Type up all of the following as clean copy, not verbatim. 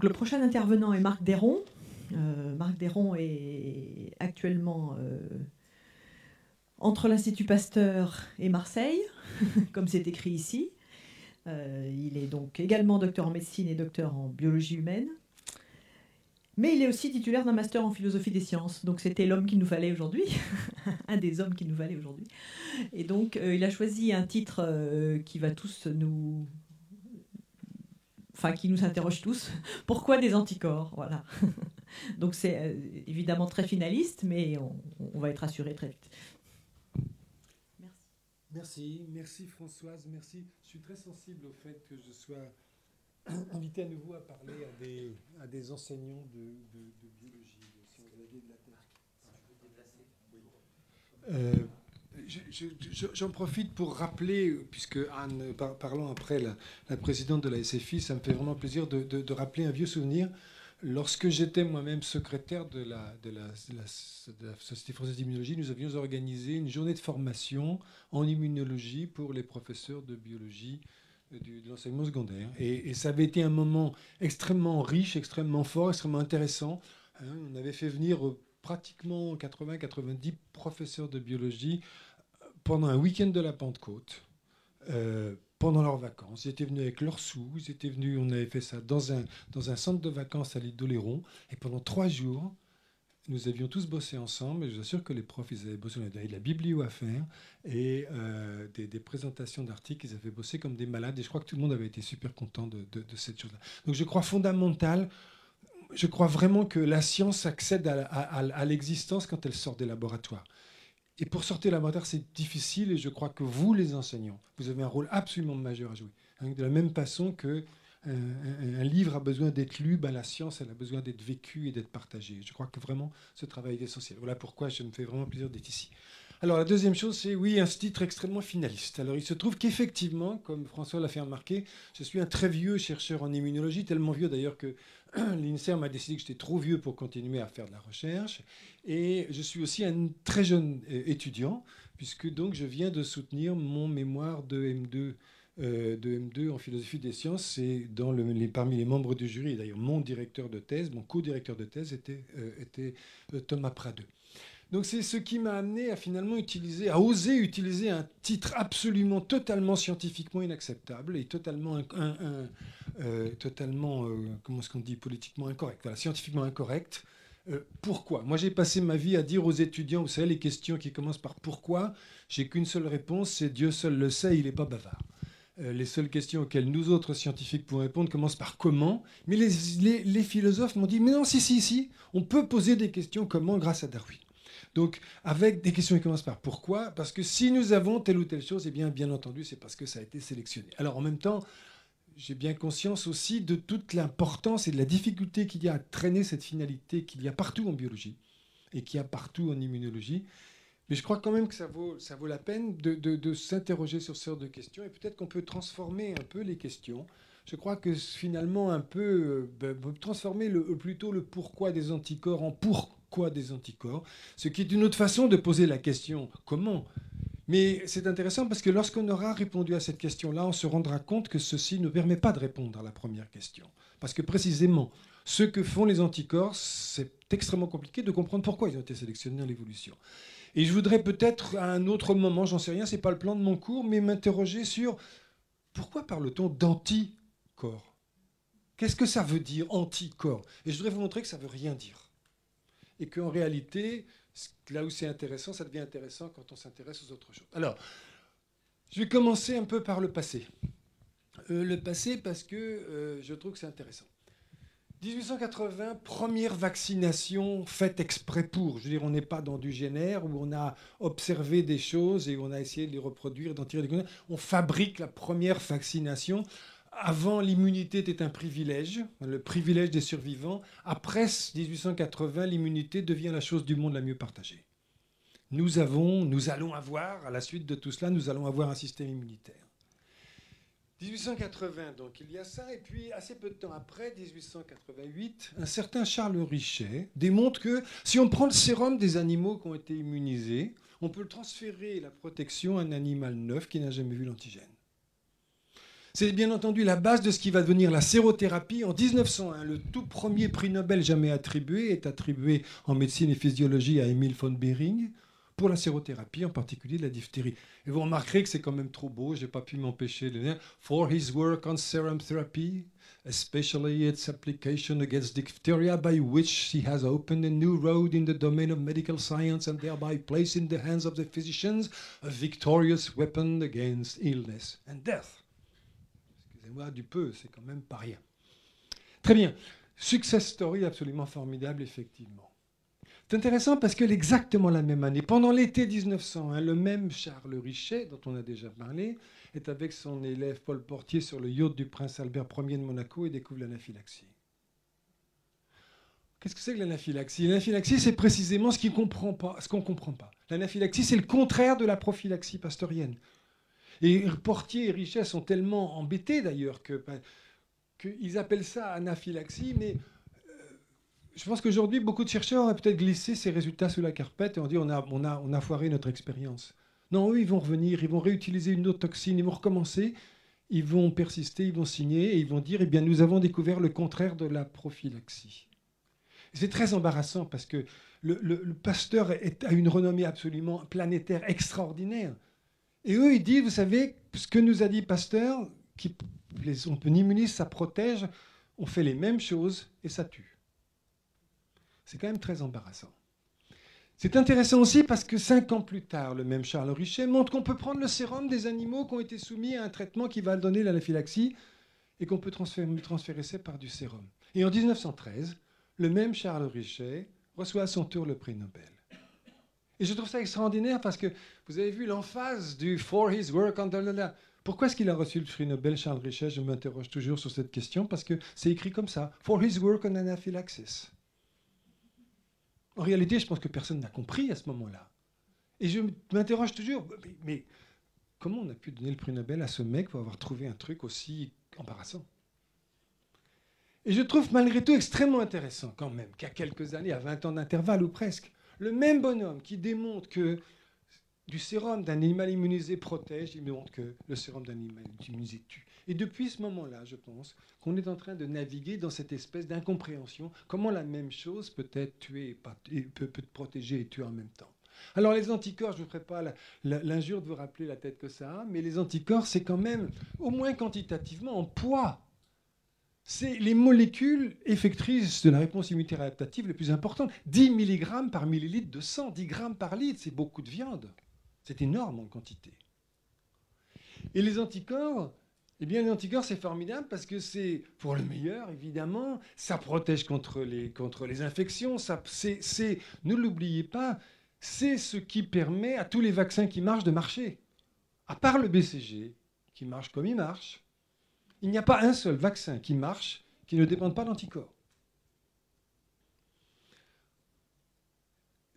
le prochain intervenant est Marc Déron. Marc Déron est actuellement entre l'Institut Pasteur et Marseille, comme c'est écrit ici. Il est donc également docteur en médecine et docteur en biologie humaine. Mais il est aussi titulaire d'un master en philosophie des sciences. Donc c'était l'homme qu'il nous fallait aujourd'hui, un des hommes qu'il nous fallait aujourd'hui. Et donc il a choisi un titre qui va tous nous... Enfin, qui nous interroge tous. Pourquoi des anticorps? Voilà. Donc c'est évidemment très finaliste, mais on va être rassuré très vite. Merci Françoise, merci. Je suis très sensible au fait que je sois invité à nouveau à parler à des enseignants de biologie, de sciences de la vie et de la Terre. J'en profite pour rappeler, puisque Anne, parlant après la présidente de la SFI, ça me fait vraiment plaisir de rappeler un vieux souvenir. Lorsque j'étais moi-même secrétaire de la Société française d'immunologie, nous avions organisé une journée de formation en immunologie pour les professeurs de biologie de l'enseignement secondaire. Et ça avait été un moment extrêmement riche, extrêmement fort, extrêmement intéressant. On avait fait venir pratiquement 80-90 professeurs de biologie pendant un week-end de la Pentecôte, pendant leurs vacances. Ils étaient venus avec leurs sous, ils étaient venus, on avait fait ça dans un centre de vacances à l'île d'Oléron, et pendant 3 jours, nous avions tous bossé ensemble, et je vous assure que les profs, ils avaient bossé, on avait de la biblio à faire, et des présentations d'articles, ils avaient bossé comme des malades, et je crois que tout le monde avait été super content de cette chose-là. Donc je crois fondamental, je crois vraiment que la science accède à l'existence quand elle sort des laboratoires. Et pour sortir de laboratoire, c'est difficile, et je crois que vous, les enseignants, vous avez un rôle absolument majeur à jouer. De la même façon que un livre a besoin d'être lu, ben la science, elle a besoin d'être vécue et d'être partagée. Je crois que vraiment, ce travail est essentiel. Voilà pourquoi je me fais vraiment plaisir d'être ici. Alors, la deuxième chose, c'est, oui, un titre extrêmement finaliste. Alors, il se trouve qu'effectivement, comme François l'a fait remarquer, je suis un très vieux chercheur en immunologie, tellement vieux d'ailleurs que l'INSERM a décidé que j'étais trop vieux pour continuer à faire de la recherche. Et je suis aussi un très jeune étudiant, puisque donc je viens de soutenir mon mémoire de M2 en philosophie des sciences. C'est parmi les membres du jury. D'ailleurs, mon directeur de thèse, mon co-directeur de thèse était Thomas Pradeux. Donc c'est ce qui m'a amené à finalement oser utiliser un titre absolument, totalement scientifiquement inacceptable et totalement, comment est-ce qu'on dit, politiquement incorrect, voilà, scientifiquement incorrect. Pourquoi? Moi, j'ai passé ma vie à dire aux étudiants, vous savez, les questions qui commencent par pourquoi, j'ai qu'une seule réponse, c'est Dieu seul le sait, il n'est pas bavard. Les seules questions auxquelles nous autres scientifiques pouvons répondre commencent par comment, mais les philosophes m'ont dit, mais non, si, on peut poser des questions comment grâce à Darwin. Donc, avec des questions qui commencent par pourquoi, parce que si nous avons telle ou telle chose, eh bien entendu, c'est parce que ça a été sélectionné. Alors, en même temps, j'ai bien conscience aussi de toute l'importance et de la difficulté qu'il y a à traîner cette finalité qu'il y a partout en biologie et qu'il y a partout en immunologie. Mais je crois quand même que ça vaut la peine de s'interroger sur ce genre de questions, et peut-être qu'on peut transformer un peu les questions. Je crois que finalement, transformer plutôt le pourquoi des anticorps en pourquoi des anticorps, ce qui est une autre façon de poser la question comment. Mais c'est intéressant parce que lorsqu'on aura répondu à cette question-là, on se rendra compte que ceci ne permet pas de répondre à la première question. Parce que précisément, ce que font les anticorps, c'est extrêmement compliqué de comprendre pourquoi ils ont été sélectionnés dans l'évolution. Et je voudrais peut-être, à un autre moment, j'en sais rien, ce n'est pas le plan de mon cours, mais m'interroger sur pourquoi parle-t-on d'anticorps? Qu'est-ce que ça veut dire, anticorps? Et je voudrais vous montrer que ça ne veut rien dire. Et qu'en réalité, là où c'est intéressant, ça devient intéressant quand on s'intéresse aux autres choses. Alors, je vais commencer un peu par le passé. Le passé parce que je trouve que c'est intéressant. 1880, première vaccination faite exprès pour. Je veux dire, on n'est pas dans du génère où on a observé des choses et on a essayé de les reproduire, d'en tirer des connaissances. On fabrique la première vaccination. Avant, l'immunité était un privilège, le privilège des survivants. Après 1880, l'immunité devient la chose du monde la mieux partagée. Nous allons avoir, à la suite de tout cela, nous allons avoir un système immunitaire. 1880, donc il y a ça, et puis assez peu de temps après, 1888, un certain Charles Richet démontre que si on prend le sérum des animaux qui ont été immunisés, on peut transférer la protection à un animal neuf qui n'a jamais vu l'antigène. C'est bien entendu la base de ce qui va devenir la sérothérapie. En 1901, le tout premier prix Nobel jamais attribué est attribué en médecine et physiologie à Emil von Behring pour la sérothérapie, en particulier de la diphtérie. Et vous remarquerez que c'est quand même trop beau, je n'ai pas pu m'empêcher de dire « For his work on serum therapy, especially its application against diphtheria by which he has opened a new road in the domain of medical science and thereby placed in the hands of the physicians a victorious weapon against illness and death. » Excusez-moi du peu, c'est quand même pas rien. Très bien. Success story absolument formidable, effectivement. C'est intéressant parce que exactement la même année, pendant l'été 1901, le même Charles Richet, dont on a déjà parlé, est avec son élève Paul Portier sur le yacht du prince Albert Ier de Monaco et découvre l'anaphylaxie. Qu'est-ce que c'est que l'anaphylaxie? L'anaphylaxie, c'est précisément ce qu'on ne comprend pas. L'anaphylaxie, c'est le contraire de la prophylaxie pasteurienne. Et Portier et Richet sont tellement embêtés d'ailleurs qu'ils appellent ça anaphylaxie, mais je pense qu'aujourd'hui, beaucoup de chercheurs auraient peut-être glissé ces résultats sous la carpette et ont dit on a foiré notre expérience. Non, eux, ils vont revenir, ils vont réutiliser une autre toxine, ils vont recommencer, ils vont persister, ils vont signer et ils vont dire eh bien, nous avons découvert le contraire de la prophylaxie. C'est très embarrassant parce que le Pasteur a une renommée absolument planétaire extraordinaire. Et eux, ils disent, vous savez, ce que nous a dit Pasteur, on immunise, ça protège, on fait les mêmes choses et ça tue. C'est quand même très embarrassant. C'est intéressant aussi parce que 5 ans plus tard, le même Charles Richet montre qu'on peut prendre le sérum des animaux qui ont été soumis à un traitement qui va donner l'anaphylaxie et qu'on peut transférer ça par du sérum. Et en 1913, le même Charles Richet reçoit à son tour le prix Nobel. Et je trouve ça extraordinaire parce que vous avez vu l'emphase du « for his work on the ». Pourquoi est-ce qu'il a reçu le prix Nobel, Charles Richet? Je m'interroge toujours sur cette question parce que c'est écrit comme ça « for his work on anaphylaxis ». En réalité, je pense que personne n'a compris à ce moment-là. Et je m'interroge toujours, mais comment on a pu donner le prix Nobel à ce mec pour avoir trouvé un truc aussi embarrassant? Et je trouve malgré tout extrêmement intéressant quand même qu'à quelques années, à 20 ans d'intervalle ou presque, le même bonhomme qui démontre que du sérum d'un animal immunisé protège, il montre que le sérum d'un animal immunisé tue. Et depuis ce moment-là, je pense qu'on est en train de naviguer dans cette espèce d'incompréhension. Comment la même chose peut être tuée, peut protéger et tuer en même temps. Alors les anticorps, je ne vous ferai pas l'injure de vous rappeler la tête que ça a, mais les anticorps, c'est quand même, au moins quantitativement, en poids. C'est les molécules effectrices de la réponse immunitaire adaptative les plus importantes. 10 mg par millilitre de sang, 10 grammes par litre, c'est beaucoup de viande. C'est énorme en quantité. Et les anticorps, eh bien les anticorps c'est formidable parce que c'est pour le meilleur évidemment, ça protège contre les infections, ne l'oubliez pas, c'est ce qui permet à tous les vaccins qui marchent de marcher. À part le BCG qui marche comme il marche, il n'y a pas un seul vaccin qui marche qui ne dépende pas d'anticorps.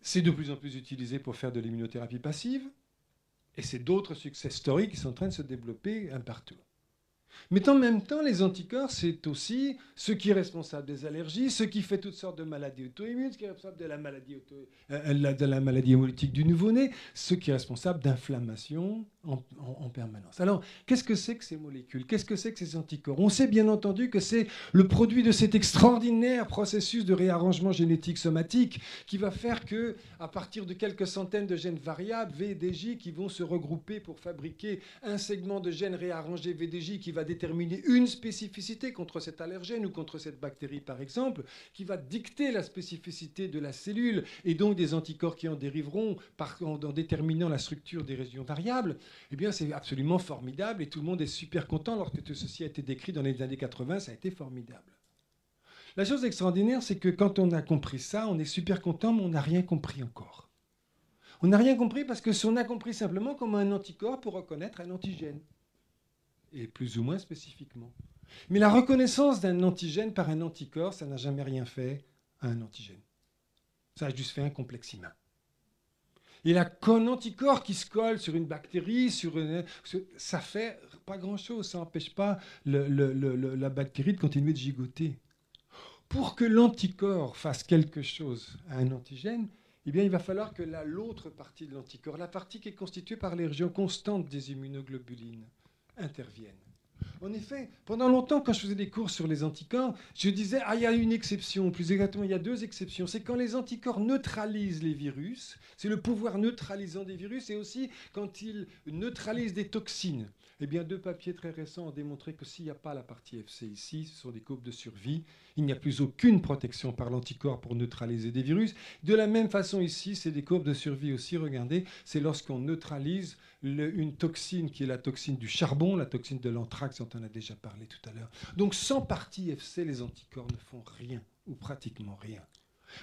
C'est de plus en plus utilisé pour faire de l'immunothérapie passive. Et c'est d'autres success stories qui sont en train de se développer un partout. Mais en même temps, les anticorps, c'est aussi ce qui est responsable des allergies, ce qui fait toutes sortes de maladies auto-immunes, ce qui est responsable de la maladie hémolytique du nouveau-né, ce qui est responsable d'inflammation en permanence. Alors, qu'est-ce que c'est que ces molécules? Qu'est-ce que c'est que ces anticorps? On sait bien entendu que c'est le produit de cet extraordinaire processus de réarrangement génétique somatique qui va faire que, à partir de quelques centaines de gènes variables, VDJ, qui vont se regrouper pour fabriquer un segment de gènes réarrangés VDJ qui va déterminer une spécificité contre cet allergène ou contre cette bactérie, par exemple, qui va dicter la spécificité de la cellule et donc des anticorps qui en dériveront en déterminant la structure des régions variables, eh bien, c'est absolument formidable et tout le monde est super content lorsque tout ceci a été décrit dans les années 80, ça a été formidable. La chose extraordinaire, c'est que quand on a compris ça, on est super content, mais on n'a rien compris encore. On n'a rien compris parce que on a compris simplement comment un anticorps peut reconnaître un antigène. Et plus ou moins spécifiquement. Mais la reconnaissance d'un antigène par un anticorps, ça n'a jamais rien fait à un antigène. Ça a juste fait un complexe humain. Et là, qu'un anticorps qui se colle sur une bactérie, ça fait pas grand-chose, ça n'empêche pas la bactérie de continuer de gigoter. Pour que l'anticorps fasse quelque chose à un antigène, eh bien, il va falloir que l'autre partie de l'anticorps, la partie qui est constituée par les régions constantes des immunoglobulines, interviennent. En effet, pendant longtemps, quand je faisais des cours sur les anticorps, je disais, il y a une exception, plus exactement, il y a deux exceptions. C'est quand les anticorps neutralisent les virus, c'est le pouvoir neutralisant des virus, et aussi quand ils neutralisent des toxines. Eh bien, deux papiers très récents ont démontré que s'il n'y a pas la partie FC ici, ce sont des courbes de survie, il n'y a plus aucune protection par l'anticorps pour neutraliser des virus. De la même façon ici, c'est des courbes de survie aussi, regardez, c'est lorsqu'on neutralise une toxine qui est la toxine du charbon, la toxine de l'anthrax dont on a déjà parlé tout à l'heure. Donc sans partie FC, les anticorps ne font rien, ou pratiquement rien.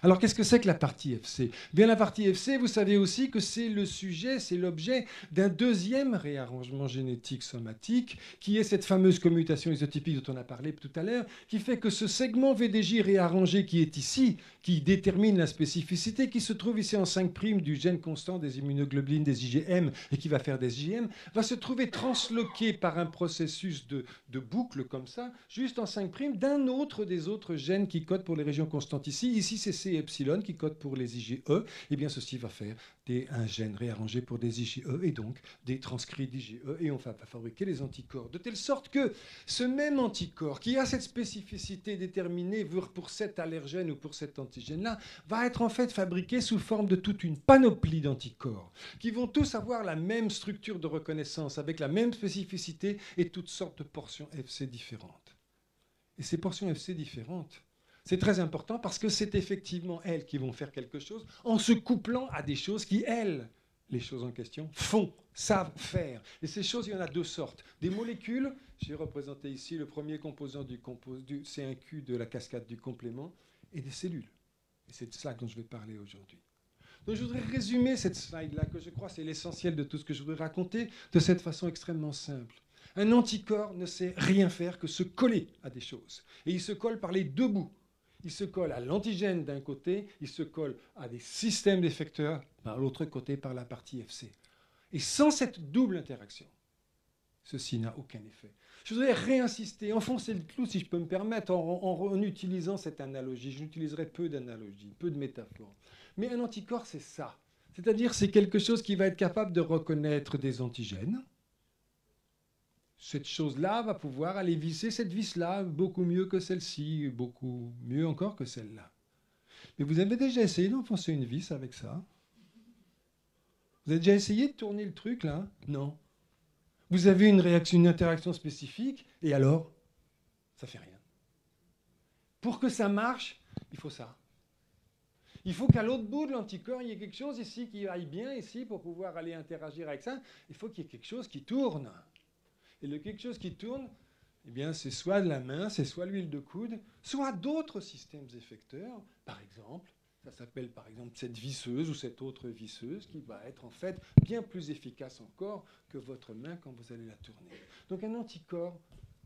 Alors qu'est-ce que c'est que la partie FC ? Bien, la partie FC, vous savez aussi que c'est le sujet, c'est l'objet d'un deuxième réarrangement génétique somatique, qui est cette fameuse commutation isotypique dont on a parlé tout à l'heure, qui fait que ce segment VDJ réarrangé qui est ici, qui détermine la spécificité, qui se trouve ici en 5' du gène constant des immunoglobulines des IgM et qui va faire des IgM, va se trouver transloqué par un processus de boucle comme ça, juste en 5' d'un autre des autres gènes qui codent pour les régions constantes ici. Ici, c'est C epsilon qui code pour les IgE. Et bien, ceci va faire un gène réarrangé pour des IgE et donc des transcrits d'IgE. Et on va fabriquer les anticorps. De telle sorte que ce même anticorps qui a cette spécificité déterminée pour cet allergène ou pour cet antigène-là va être en fait fabriqué sous forme de toute une panoplie d'anticorps qui vont tous avoir la même structure de reconnaissance avec la même spécificité et toutes sortes de portions FC différentes. Et ces portions FC différentes, c'est très important parce que c'est effectivement elles qui vont faire quelque chose en se couplant à des choses qui, elles, les choses en question, font, savent faire. Et ces choses, il y en a deux sortes. Des molécules, j'ai représenté ici le premier composant du C1Q de la cascade du complément, et des cellules. Et c'est de cela dont je vais parler aujourd'hui. Donc je voudrais résumer cette slide-là, que je crois c'est l'essentiel de tout ce que je voudrais raconter, de cette façon extrêmement simple. Un anticorps ne sait rien faire que se coller à des choses. Et il se colle par les deux bouts. Il se colle à l'antigène d'un côté, il se colle à des systèmes d'effecteurs par l'autre côté, par la partie FC. Et sans cette double interaction, ceci n'a aucun effet. Je voudrais réinsister, enfoncer le clou, si je peux me permettre, en utilisant cette analogie. J'utiliserai peu d'analogies, peu de métaphores. Mais un anticorps, c'est ça. C'est-à-dire, c'est quelque chose qui va être capable de reconnaître des antigènes. Cette chose-là va pouvoir aller visser cette vis-là beaucoup mieux que celle-ci, beaucoup mieux encore que celle-là. Mais vous avez déjà essayé d'enfoncer une vis avec ça ? Vous avez déjà essayé de tourner le truc, là ? Non. Vous avez une interaction spécifique, et alors, ça ne fait rien. Pour que ça marche, il faut ça. Il faut qu'à l'autre bout de l'anticorps, il y ait quelque chose ici qui aille bien ici pour pouvoir aller interagir avec ça. Il faut qu'il y ait quelque chose qui tourne. Et le quelque chose qui tourne, eh bien, c'est soit de la main, c'est soit l'huile de coude, soit d'autres systèmes effecteurs. Par exemple, ça s'appelle par exemple cette visseuse ou cette autre visseuse qui va être en fait bien plus efficace encore que votre main quand vous allez la tourner. Donc un anticorps,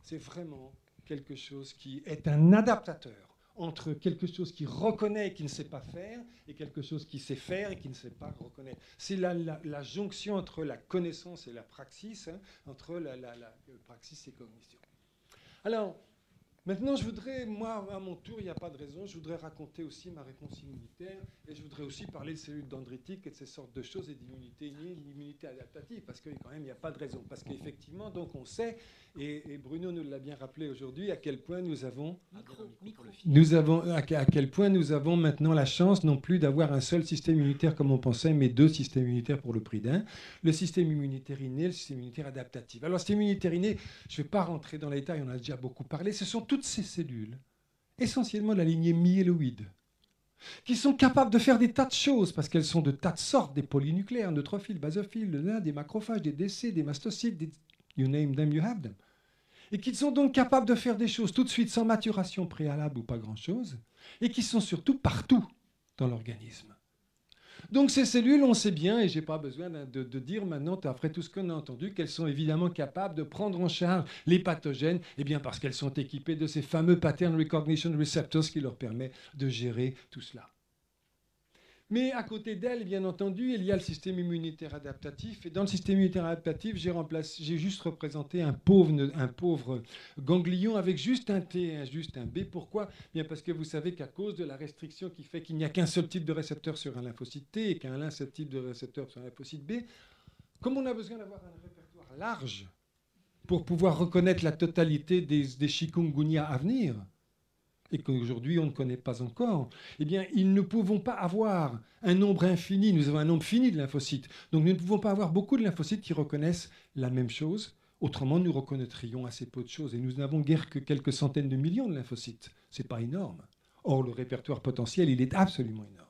c'est vraiment quelque chose qui est un adaptateur entre quelque chose qui reconnaît et qui ne sait pas faire et quelque chose qui sait faire et qui ne sait pas reconnaître. C'est la jonction entre la connaissance et la praxis, entre la praxis et cognition. Alors, maintenant, je voudrais, moi, à mon tour, il n'y a pas de raison, je voudrais raconter aussi ma réponse immunitaire et je voudrais aussi parler de cellules dendritiques et de ces sortes de choses et d'immunité innée, d'immunité adaptative, parce que quand même, il n'y a pas de raison. Parce qu'effectivement, donc on sait, et Bruno nous l'a bien rappelé aujourd'hui, à quel point nous avons à quel point nous avons maintenant la chance non plus d'avoir un seul système immunitaire comme on pensait, mais deux systèmes immunitaires pour le prix d'un. Le système immunitaire inné, le système immunitaire adaptatif. Alors, le système immunitaire inné, je ne vais pas rentrer dans les détails, on en a déjà beaucoup parlé, ce sont toutes ces cellules, essentiellement de la lignée myéloïde, qui sont capables de faire des tas de choses, parce qu'elles sont de tas de sortes, des polynucléaires, neutrophiles, basophiles, des macrophages, des DC, des mastocytes, you name them, you have them. Et qui sont donc capables de faire des choses tout de suite sans maturation préalable ou pas grand-chose, et qui sont surtout partout dans l'organisme. Donc ces cellules, on sait bien, et je n'ai pas besoin de dire maintenant, après tout ce qu'on a entendu, qu'elles sont évidemment capables de prendre en charge les pathogènes, eh bien parce qu'elles sont équipées de ces fameux pattern recognition receptors qui leur permettent de gérer tout cela. Mais à côté d'elles, bien entendu, il y a le système immunitaire adaptatif. Et dans le système immunitaire adaptatif, j'ai juste représenté un pauvre ganglion avec juste un T et juste un B. Pourquoi ? Bien parce que vous savez qu'à cause de la restriction qui fait qu'il n'y a qu'un seul type de récepteur sur un lymphocyte T et qu'un seul type de récepteur sur un lymphocyte B, comme on a besoin d'avoir un répertoire large, pour pouvoir reconnaître la totalité des chikungunya à venir, et qu'aujourd'hui on ne connaît pas encore, eh bien, ils ne pouvons pas avoir un nombre infini. Nous avons un nombre fini de lymphocytes. Donc, nous ne pouvons pas avoir beaucoup de lymphocytes qui reconnaissent la même chose. Autrement, nous reconnaîtrions assez peu de choses. Et nous n'avons guère que quelques centaines de millions de lymphocytes. Ce n'est pas énorme. Or, le répertoire potentiel, il est absolument énorme.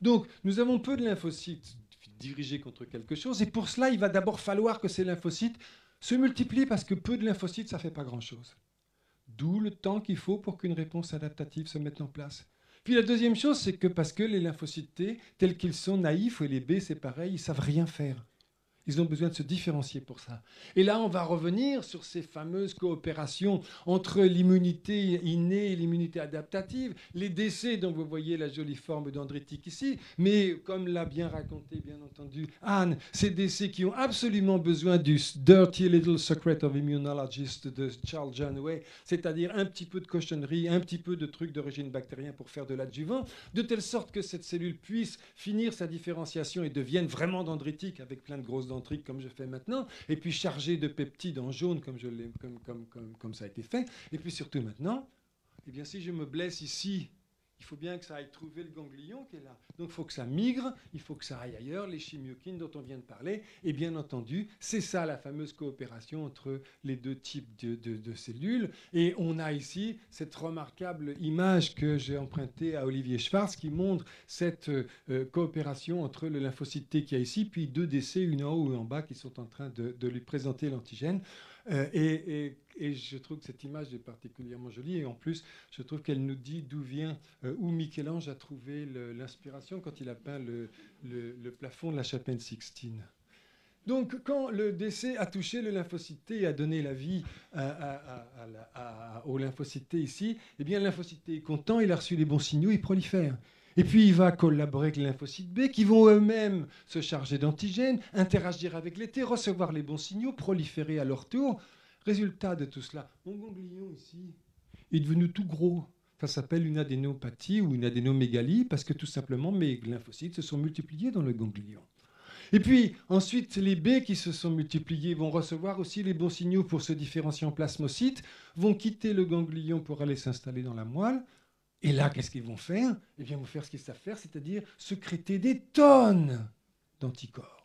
Donc, nous avons peu de lymphocytes dirigés contre quelque chose. Et pour cela, il va d'abord falloir que ces lymphocytes se multiplient parce que peu de lymphocytes, ça ne fait pas grand-chose. D'où le temps qu'il faut pour qu'une réponse adaptative se mette en place. Puis la deuxième chose, c'est que parce que les lymphocytes T, tels qu'ils sont naïfs, et les B, c'est pareil, ils ne savent rien faire. Ils ont besoin de se différencier pour ça. Et là, on va revenir sur ces fameuses coopérations entre l'immunité innée et l'immunité adaptative. Les décès dont vous voyez la jolie forme dendritique ici, mais comme l'a bien raconté, bien entendu, Anne, ces décès qui ont absolument besoin du Dirty Little Secret of Immunologist de Charles Janeway, c'est-à-dire un petit peu de cochonnerie, un petit peu de trucs d'origine bactérienne pour faire de l'adjuvant, de telle sorte que cette cellule puisse finir sa différenciation et devienne vraiment dendritique avec plein de grosses dents comme je fais maintenant, et puis chargé de peptides en jaune comme ça a été fait. Et puis surtout maintenant, eh bien, si je me blesse ici, il faut bien que ça aille trouver le ganglion qui est là. Donc il faut que ça migre, il faut que ça aille ailleurs, les chimiokines dont on vient de parler. Et bien entendu, c'est ça la fameuse coopération entre les deux types de cellules. Et on a ici cette remarquable image que j'ai empruntée à Olivier Schwartz qui montre cette coopération entre le lymphocyte T qu'il y a ici, puis deux décès, une en haut et en bas, qui sont en train de lui présenter l'antigène. Et je trouve que cette image est particulièrement jolie. Et en plus, je trouve qu'elle nous dit d'où vient, où Michel-Ange a trouvé l'inspiration quand il a peint le plafond de la chapelle Sixtine. Donc, quand le décès a touché le lymphocyte T et a donné la vie au lymphocyte T ici, eh bien, le lymphocyte T est content, il a reçu les bons signaux, il prolifère. Et puis, il va collaborer avec les lymphocytes B qui vont eux-mêmes se charger d'antigènes, interagir avec les T, recevoir les bons signaux, proliférer à leur tour. Résultat de tout cela, mon ganglion ici est devenu tout gros. Ça s'appelle une adénopathie ou une adénomégalie parce que tout simplement mes lymphocytes se sont multipliés dans le ganglion. Et puis ensuite, les B qui se sont multipliés vont recevoir aussi les bons signaux pour se différencier en plasmocytes, vont quitter le ganglion pour aller s'installer dans la moelle. Et là, qu'est-ce qu'ils vont faire? Eh bien, ils vont faire ce qu'ils savent faire, c'est-à-dire sécréter des tonnes d'anticorps.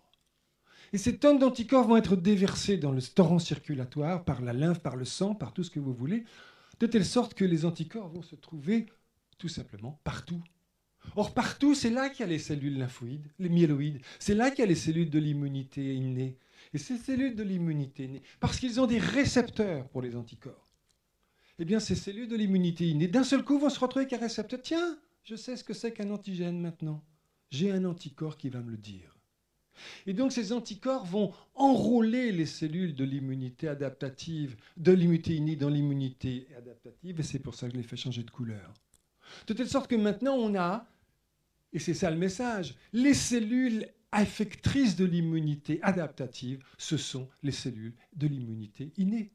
Et ces tonnes d'anticorps vont être déversées dans le torrent circulatoire, par la lymphe, par le sang, par tout ce que vous voulez, de telle sorte que les anticorps vont se trouver tout simplement partout. Or, partout, c'est là qu'il y a les cellules lymphoïdes, les myéloïdes. C'est là qu'il y a les cellules de l'immunité innée. Et ces cellules de l'immunité innée, parce qu'ils ont des récepteurs pour les anticorps, eh bien, ces cellules de l'immunité innée, d'un seul coup, vont se retrouver avec un récepteur. Tiens, je sais ce que c'est qu'un antigène maintenant. J'ai un anticorps qui va me le dire. Et donc, ces anticorps vont enrôler les cellules de l'immunité adaptative, de l'immunité innée dans l'immunité adaptative, et c'est pour ça que je les fais changer de couleur. De telle sorte que maintenant, on a, et c'est ça le message, les cellules affectrices de l'immunité adaptative, ce sont les cellules de l'immunité innée.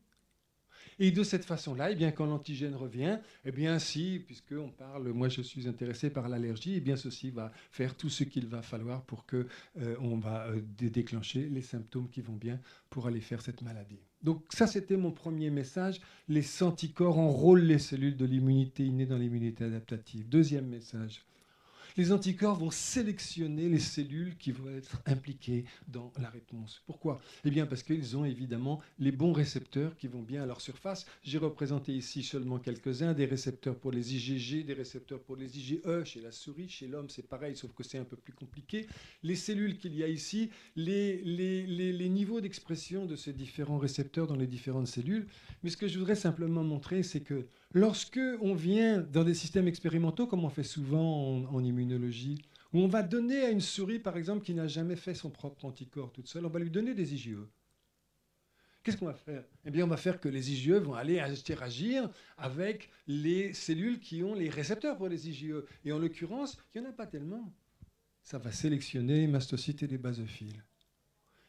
Et de cette façon-là, eh bien, quand l'antigène revient, eh bien, si, puisqu'on parle, moi je suis intéressé par l'allergie, eh bien, ceci va faire tout ce qu'il va falloir pour qu'on va déclencher les symptômes qui vont bien pour aller faire cette maladie. Donc ça, c'était mon premier message. Les anticorps enrôlent les cellules de l'immunité innée dans l'immunité adaptative. Deuxième message. Les anticorps vont sélectionner les cellules qui vont être impliquées dans la réponse. Pourquoi? Eh bien parce qu'ils ont évidemment les bons récepteurs qui vont bien à leur surface. J'ai représenté ici seulement quelques-uns, des récepteurs pour les IgG, des récepteurs pour les IgE, chez la souris, chez l'homme c'est pareil, sauf que c'est un peu plus compliqué. Les cellules qu'il y a ici, les niveaux d'expression de ces différents récepteurs dans les différentes cellules. Mais ce que je voudrais simplement montrer, c'est que lorsque on vient dans des systèmes expérimentaux, comme on fait souvent en immunologie, où on va donner à une souris, par exemple, qui n'a jamais fait son propre anticorps toute seule, on va lui donner des IgE. Qu'est-ce qu'on va faire? Eh bien, on va faire que les IgE vont aller interagir avec les cellules qui ont les récepteurs pour les IgE. Et en l'occurrence, il n'y en a pas tellement. Ça va sélectionner les mastocytes et les basophiles.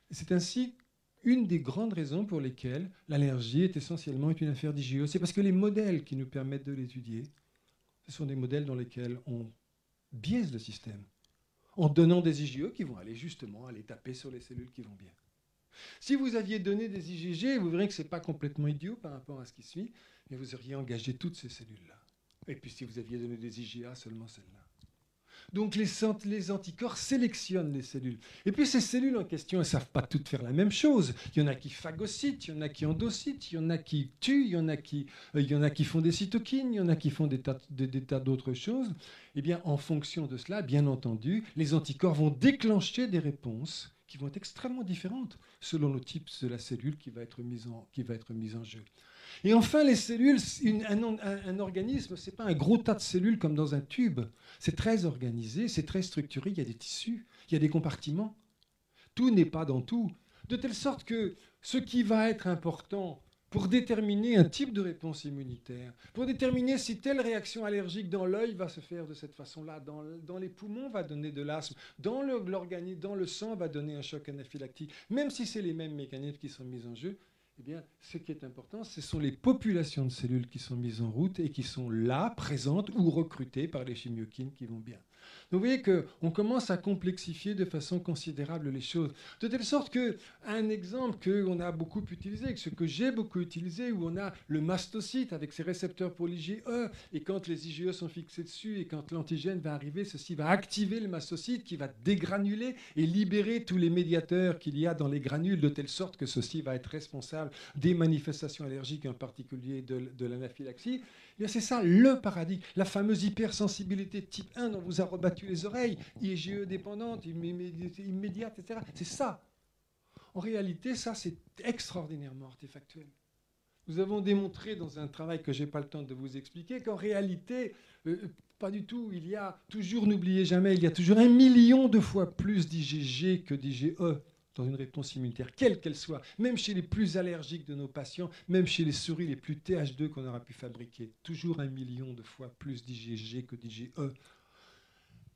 Et c'est ainsi une des grandes raisons pour lesquelles l'allergie est essentiellement une affaire d'IgE. C'est parce que les modèles qui nous permettent de l'étudier, ce sont des modèles dans lesquels on biaise le système, en donnant des IgE qui vont aller justement aller taper sur les cellules qui vont bien. Si vous aviez donné des IgG, vous verrez que ce n'est pas complètement idiot par rapport à ce qui suit, mais vous auriez engagé toutes ces cellules-là. Et puis si vous aviez donné des IgA, seulement celles-là. Donc les anticorps sélectionnent les cellules. Et puis ces cellules en question, elles ne savent pas toutes faire la même chose. Il y en a qui phagocytent, il y en a qui endocytent, il y en a qui tuent, il y en a qui font des cytokines, il y en a qui font des tas d'autres choses. Eh bien, en fonction de cela, bien entendu, les anticorps vont déclencher des réponses qui vont être extrêmement différentes selon le type de la cellule qui va être mise en jeu. Et enfin, les cellules, un organisme, ce n'est pas un gros tas de cellules comme dans un tube. C'est très organisé, c'est très structuré, il y a des tissus, il y a des compartiments. Tout n'est pas dans tout. De telle sorte que ce qui va être important pour déterminer un type de réponse immunitaire, pour déterminer si telle réaction allergique dans l'œil va se faire de cette façon-là, dans les poumons va donner de l'asthme, dans le sang va donner un choc anaphylactique, même si c'est les mêmes mécanismes qui sont mis en jeu, eh bien, ce qui est important, ce sont les populations de cellules qui sont mises en route et qui sont là, présentes ou recrutées par les chimiokines qui vont bien. Donc vous voyez qu'on commence à complexifier de façon considérable les choses. De telle sorte qu'un exemple qu'on a beaucoup utilisé, ce que j'ai beaucoup utilisé, où on a le mastocyte avec ses récepteurs pour l'IgE, et quand les IgE sont fixés dessus et quand l'antigène va arriver, ceci va activer le mastocyte qui va dégranuler et libérer tous les médiateurs qu'il y a dans les granules, de telle sorte que ceci va être responsable des manifestations allergiques, en particulier de l'anaphylaxie. C'est ça le paradigme, la fameuse hypersensibilité type 1 dont vous a rebattu les oreilles, IgE dépendante, immédiate, etc. C'est ça. En réalité, ça, c'est extraordinairement artefactuel. Nous avons démontré dans un travail que je n'ai pas le temps de vous expliquer qu'en réalité, pas du tout. Il y a toujours, n'oubliez jamais, il y a toujours 1 million de fois plus d'IgG que d'IgE dans une réponse immunitaire, quelle qu'elle soit, même chez les plus allergiques de nos patients, même chez les souris les plus TH2 qu'on aura pu fabriquer. Toujours 1 million de fois plus d'IgG que d'IgE.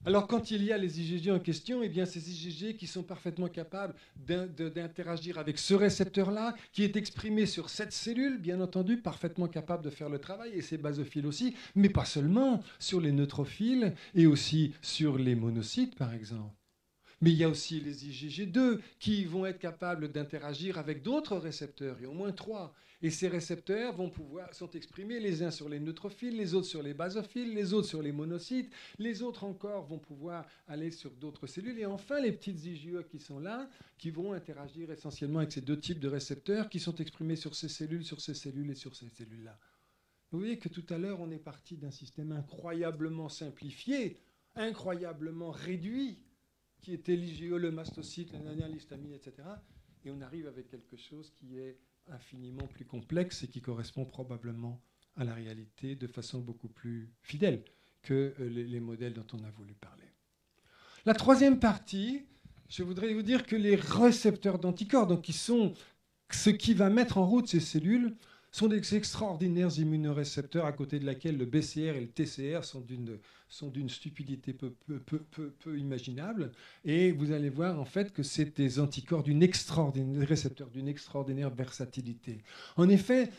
Alors quand il y a les IgG en question, eh bien ces IgG qui sont parfaitement capables d'interagir avec ce récepteur-là, qui est exprimé sur cette cellule, bien entendu, parfaitement capable de faire le travail, et ces basophiles aussi, mais pas seulement, sur les neutrophiles et aussi sur les monocytes, par exemple. Mais il y a aussi les IgG2 qui vont être capables d'interagir avec d'autres récepteurs, et au moins 3. Et ces récepteurs sont exprimés les uns sur les neutrophiles, les autres sur les basophiles, les autres sur les monocytes, les autres encore vont pouvoir aller sur d'autres cellules. Et enfin, les petites IgE qui sont là, qui vont interagir essentiellement avec ces deux types de récepteurs qui sont exprimés sur ces cellules et sur ces cellules-là. Vous voyez que tout à l'heure, on est parti d'un système incroyablement simplifié, incroyablement réduit, qui était l'IgE, le mastocyte, l'histamine, etc. Et on arrive avec quelque chose qui est infiniment plus complexe et qui correspond probablement à la réalité de façon beaucoup plus fidèle que les modèles dont on a voulu parler. La troisième partie, je voudrais vous dire que les récepteurs d'anticorps, donc qui sont ce qui va mettre en route ces cellules, sont des extraordinaires immunorécepteurs à côté de laquelle le BCR et le TCR sont d'une stupidité peu imaginable. Et vous allez voir en fait que c'est des anticorps des récepteurs d'une extraordinaire versatilité. En effet,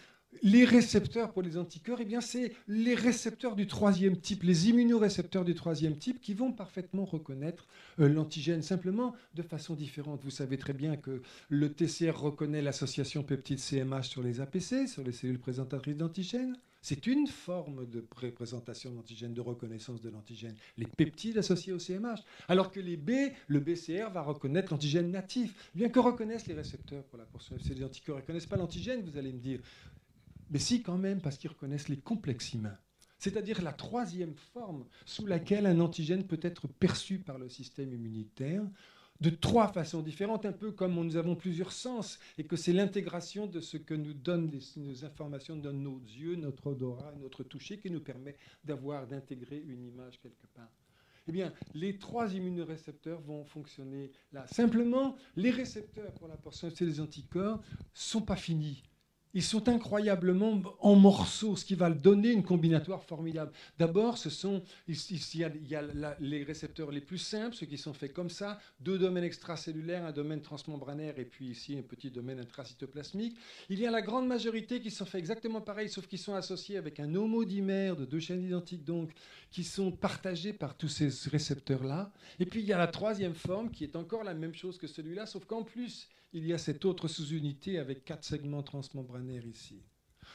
les récepteurs pour les anticorps, eh bien, c'est les récepteurs du troisième type, les immunorécepteurs du troisième type qui vont parfaitement reconnaître l'antigène, simplement de façon différente. Vous savez très bien que le TCR reconnaît l'association peptide-CMH sur les APC, sur les cellules présentatrices d'antigènes. C'est une forme de représentation d'antigène, de reconnaissance de l'antigène, les peptides associés au CMH. Alors que le BCR va reconnaître l'antigène natif, bien que reconnaissent les récepteurs pour la portion FC. Les anticorps ne reconnaissent pas l'antigène, vous allez me dire. Mais si, quand même, parce qu'ils reconnaissent les complexes humains. C'est-à-dire la troisième forme sous laquelle un antigène peut être perçu par le système immunitaire de 3 façons différentes, un peu comme nous avons plusieurs sens, et que c'est l'intégration de ce que nous donnent nos informations, donnent nos yeux, notre odorat, notre toucher, qui nous permet d'intégrer une image quelque part. Eh bien, les 3 immunorécepteurs vont fonctionner là. Simplement, les récepteurs pour la portion des anticorps ne sont pas finis. Ils sont incroyablement en morceaux, ce qui va donner une combinatoire formidable. D'abord, il y a les récepteurs les plus simples, ceux qui sont faits comme ça, 2 domaines extracellulaires, un domaine transmembranaire et puis ici un petit domaine intracytoplasmique. Il y a la grande majorité qui sont faits exactement pareil, sauf qu'ils sont associés avec un homodimère de 2 chaînes identiques, donc, qui sont partagés par tous ces récepteurs-là. Et puis il y a la troisième forme qui est encore la même chose que celui-là, sauf qu'en plus, il y a cette autre sous-unité avec 4 segments transmembranaires ici.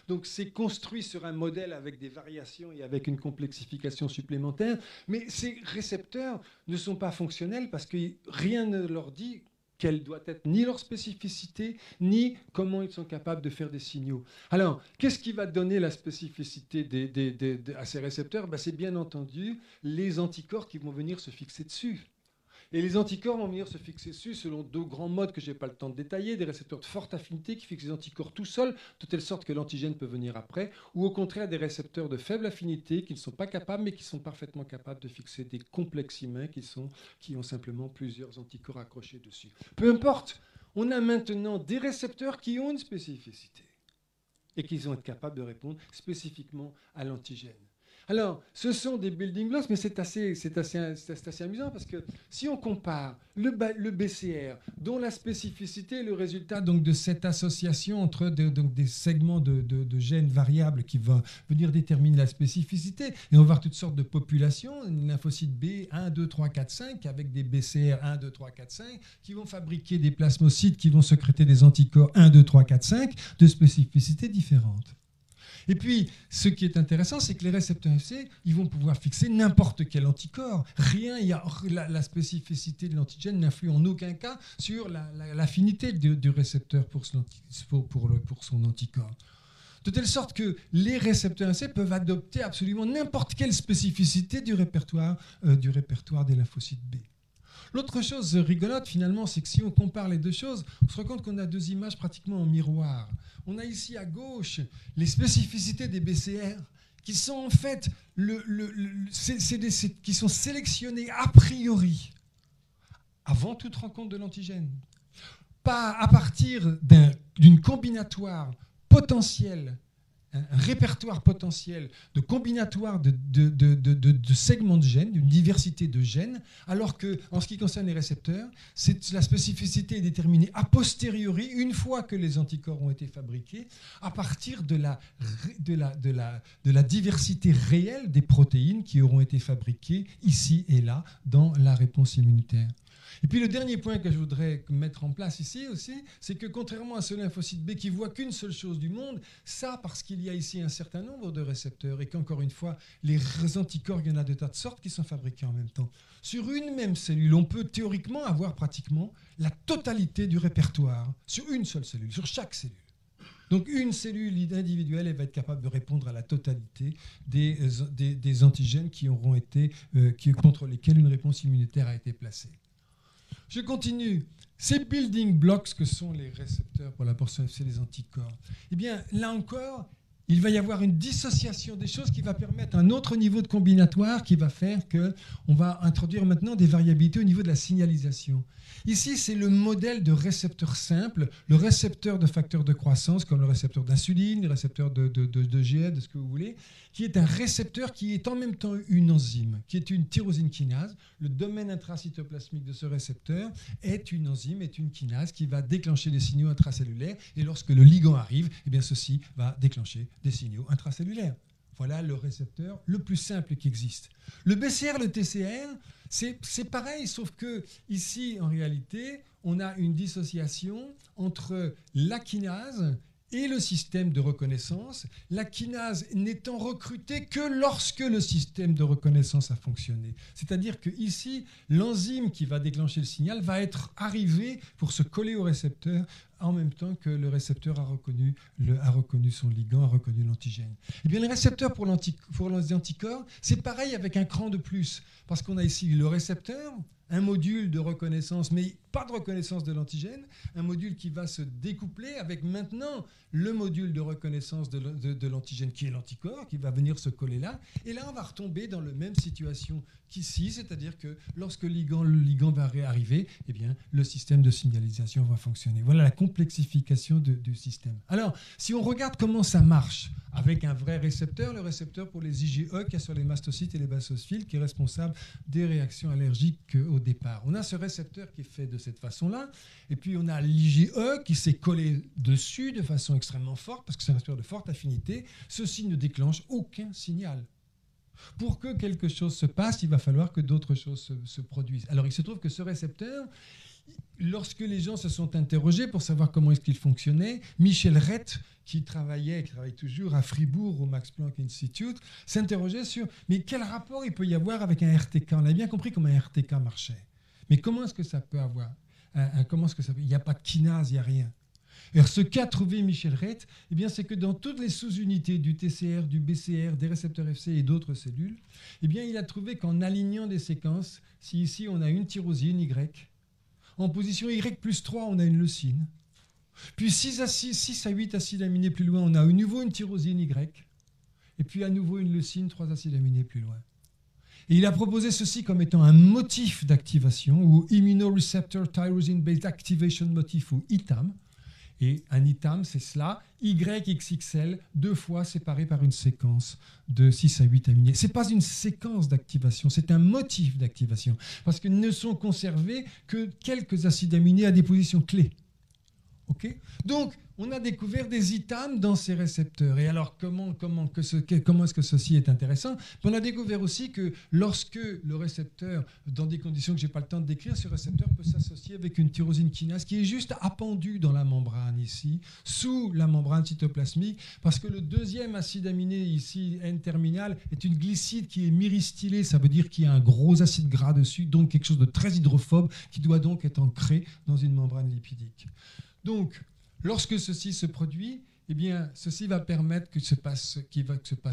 Donc c'est construit sur un modèle avec des variations et avec une complexification supplémentaire, mais ces récepteurs ne sont pas fonctionnels parce que rien ne leur dit quelle doit être ni leur spécificité, ni comment ils sont capables de faire des signaux. Alors, qu'est-ce qui va donner la spécificité à ces récepteurs? C'est bien entendu les anticorps qui vont venir se fixer dessus. Et les anticorps vont venir se fixer dessus selon 2 grands modes que je n'ai pas le temps de détailler, des récepteurs de forte affinité qui fixent les anticorps tout seuls, de telle sorte que l'antigène peut venir après, ou au contraire des récepteurs de faible affinité qui ne sont pas capables, mais qui sont parfaitement capables de fixer des complexes humains qui ont simplement plusieurs anticorps accrochés dessus. Peu importe, on a maintenant des récepteurs qui ont une spécificité et qui vont être capables de répondre spécifiquement à l'antigène. Alors, ce sont des building blocks, mais c'est assez amusant parce que si on compare le BCR, dont la spécificité est le résultat donc, de cette association entre des segments de gènes variables qui vont venir déterminer la spécificité, et on va voir toutes sortes de populations, une lymphocyte B 1, 2, 3, 4, 5, avec des BCR 1, 2, 3, 4, 5, qui vont fabriquer des plasmocytes qui vont sécréter des anticorps 1, 2, 3, 4, 5, de spécificités différentes. Et puis, ce qui est intéressant, c'est que les récepteurs FC, ils vont pouvoir fixer n'importe quel anticorps. La spécificité de l'antigène n'influe en aucun cas sur l'affinité du récepteur pour son anticorps. De telle sorte que les récepteurs FC peuvent adopter absolument n'importe quelle spécificité du répertoire des lymphocytes B. L'autre chose rigolote, finalement, c'est que si on compare les deux choses, on se rend compte qu'on a 2 images pratiquement en miroir. On a ici à gauche les spécificités des BCR qui sont en fait qui sont sélectionnées a priori avant toute rencontre de l'antigène, pas à partir d'une combinatoire potentielle, un répertoire potentiel de combinatoire de segments de gènes, d'une diversité de gènes, alors qu'en ce qui concerne les récepteurs, la spécificité est déterminée a posteriori, une fois que les anticorps ont été fabriqués, à partir de la diversité réelle des protéines qui auront été fabriquées ici et là dans la réponse immunitaire. Et puis le dernier point que je voudrais mettre en place ici aussi, c'est que contrairement à ce lymphocyte B qui voit qu'une seule chose du monde, ça parce qu'il y a ici un certain nombre de récepteurs et qu'encore une fois, les anticorps, il y en a de tas de sortes qui sont fabriqués en même temps. Sur une même cellule, on peut théoriquement avoir pratiquement la totalité du répertoire sur une seule cellule, sur chaque cellule. Donc une cellule individuelle, elle va être capable de répondre à la totalité des antigènes qui auront été, contre lesquels une réponse immunitaire a été placée. Je continue. Ces building blocks que sont les récepteurs pour la portion FC des anticorps, eh bien, là encore, il va y avoir une dissociation des choses qui va permettre un autre niveau de combinatoire qui va faire qu'on va introduire maintenant des variabilités au niveau de la signalisation. Ici, c'est le modèle de récepteur simple, le récepteur de facteurs de croissance, comme le récepteur d'insuline, le récepteur de GE, de ce que vous voulez, qui est un récepteur qui est en même temps une enzyme, qui est une tyrosine kinase. Le domaine intracytoplasmique de ce récepteur est une enzyme, est une kinase qui va déclencher des signaux intracellulaires. Et lorsque le ligand arrive, eh bien, ceci va déclencher des signaux intracellulaires. Voilà le récepteur le plus simple qui existe. Le BCR, le TCR, c'est pareil, sauf que ici, en réalité, on a une dissociation entre la kinase et le système de reconnaissance, la kinase n'étant recrutée que lorsque le système de reconnaissance a fonctionné. C'est-à-dire qu'ici, l'enzyme qui va déclencher le signal va être arrivée pour se coller au récepteur en même temps que le récepteur a reconnu son ligand, a reconnu l'antigène. Eh bien, le récepteur pour les anticorps, c'est pareil avec un cran de plus, parce qu'on a ici le récepteur, un module de reconnaissance, mais pas de reconnaissance de l'antigène, un module qui va se découpler avec maintenant le module de reconnaissance de l'antigène qui est l'anticorps, qui va venir se coller là. Et là, on va retomber dans la même situation qu'ici, c'est-à-dire que lorsque le ligand va arriver, eh bien, le système de signalisation va fonctionner. Voilà la complexification du système. Alors, si on regarde comment ça marche avec un vrai récepteur, le récepteur pour les IgE qui est sur les mastocytes et les basophiles, qui est responsable des réactions allergiques au départ. On a ce récepteur qui est fait de cette façon-là, et puis on a l'IgE qui s'est collé dessus de façon extrêmement forte, parce que c'est un récepteur de forte affinité. Ceci ne déclenche aucun signal. Pour que quelque chose se passe, il va falloir que d'autres choses se produisent. Alors il se trouve que ce récepteur, lorsque les gens se sont interrogés pour savoir comment est-ce qu'il fonctionnait, Michel Rett, qui travaille toujours à Fribourg au Max Planck Institute, s'interrogeait sur mais quel rapport il peut y avoir avec un RTK. On a bien compris comment un RTK marchait. Mais comment est-ce que ça peut avoir il n'y a pas de kinase, il n'y a rien. Alors, ce qu'a trouvé Michel Rett, eh bien, c'est que dans toutes les sous-unités du TCR, du BCR, des récepteurs FC et d'autres cellules, eh bien, il a trouvé qu'en alignant des séquences, si ici on a une tyrosine Y, en position Y plus 3, on a une leucine. Puis 6 à 8 acides aminés plus loin, on a à nouveau une tyrosine Y. Et puis à nouveau une leucine, 3 acides aminés plus loin. Et il a proposé ceci comme étant un motif d'activation, ou Immunoreceptor Tyrosine Based Activation Motif, ou ITAM. Et un ITAM, c'est cela, YXXL, 2 fois séparé par une séquence de 6 à 8 aminés. Ce n'est pas une séquence d'activation, c'est un motif d'activation, parce qu'ils ne sont conservés que quelques acides aminés à des positions clés. Okay. Donc, on a découvert des ITAM dans ces récepteurs. Et alors, comment est-ce que ceci est intéressant? On a découvert aussi que lorsque le récepteur, dans des conditions que je n'ai pas le temps de décrire, ce récepteur peut s'associer avec une tyrosine kinase qui est juste appendue dans la membrane ici, sous la membrane cytoplasmique, parce que le deuxième acide aminé ici, N-terminal, est une glycide qui est myristylée. Ça veut dire qu'il y a un gros acide gras dessus, donc quelque chose de très hydrophobe qui doit donc être ancré dans une membrane lipidique. Donc, lorsque ceci se produit, eh bien, ceci va permettre que se passe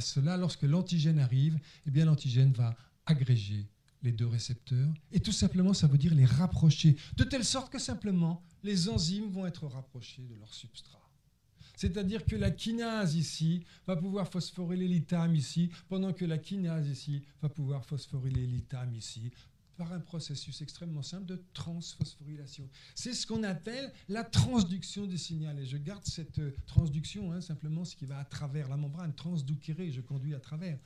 cela. Lorsque l'antigène arrive, eh bien, l'antigène va agréger les deux récepteurs. Et tout simplement, ça veut dire les rapprocher, de telle sorte que simplement, les enzymes vont être rapprochées de leur substrat. C'est-à-dire que la kinase ici va pouvoir phosphoryler l'ITAM ici, pendant que la kinase ici va pouvoir phosphoryler l'ITAM ici, par un processus extrêmement simple de transphosphorylation. C'est ce qu'on appelle la transduction du signal. Et je garde cette transduction, simplement ce qui va à travers la membrane, transducere, je conduis à travers.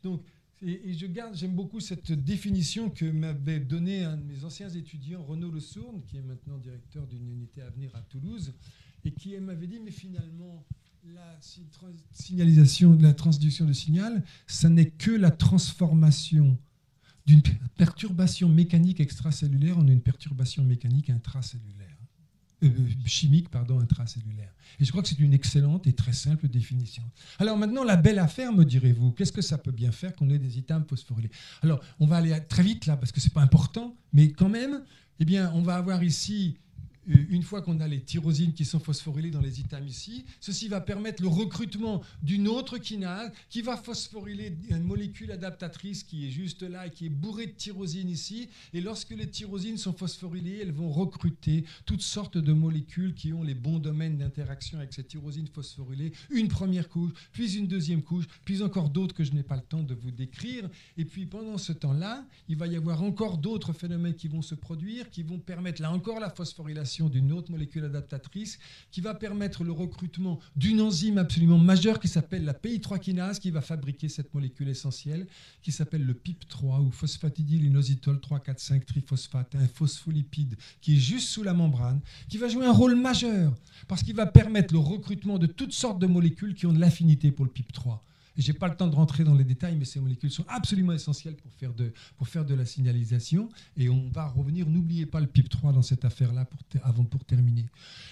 Donc, j'aime beaucoup cette définition que m'avait donnée un de mes anciens étudiants, Renaud Le Sourne, qui est maintenant directeur d'une unité à venir à Toulouse, et qui m'avait dit, mais finalement, la signalisation, la transduction de signal, ça n'est que la transformation d'une perturbation mécanique extracellulaire en une perturbation mécanique intracellulaire. Chimique, intracellulaire. Et je crois que c'est une excellente et très simple définition. Alors maintenant, la belle affaire, me direz-vous, qu'est-ce que ça peut bien faire qu'on ait des ITAM phosphorylés? Alors, on va aller très vite là, parce que ce n'est pas important, mais quand même, eh bien, on va avoir ici, une fois qu'on a les tyrosines qui sont phosphorylées dans les ITAM ici, ceci va permettre le recrutement d'une autre kinase qui va phosphoryler une molécule adaptatrice qui est juste là et qui est bourrée de tyrosine ici. Et lorsque les tyrosines sont phosphorylées, elles vont recruter toutes sortes de molécules qui ont les bons domaines d'interaction avec ces tyrosines phosphorylées. Une première couche, puis une deuxième couche, puis encore d'autres que je n'ai pas le temps de vous décrire. Et puis pendant ce temps-là, il va y avoir encore d'autres phénomènes qui vont se produire, qui vont permettre là encore la phosphorylation d'une autre molécule adaptatrice qui va permettre le recrutement d'une enzyme absolument majeure qui s'appelle la PI3 kinase qui va fabriquer cette molécule essentielle qui s'appelle le PIP3 ou phosphatidylinositol 3,4,5 triphosphate, un phospholipide qui est juste sous la membrane, qui va jouer un rôle majeur parce qu'il va permettre le recrutement de toutes sortes de molécules qui ont de l'affinité pour le PIP3. Et je n'ai pas le temps de rentrer dans les détails, mais ces molécules sont absolument essentielles pour faire de la signalisation. Et on va revenir, n'oubliez pas le PIP3 dans cette affaire-là pour terminer.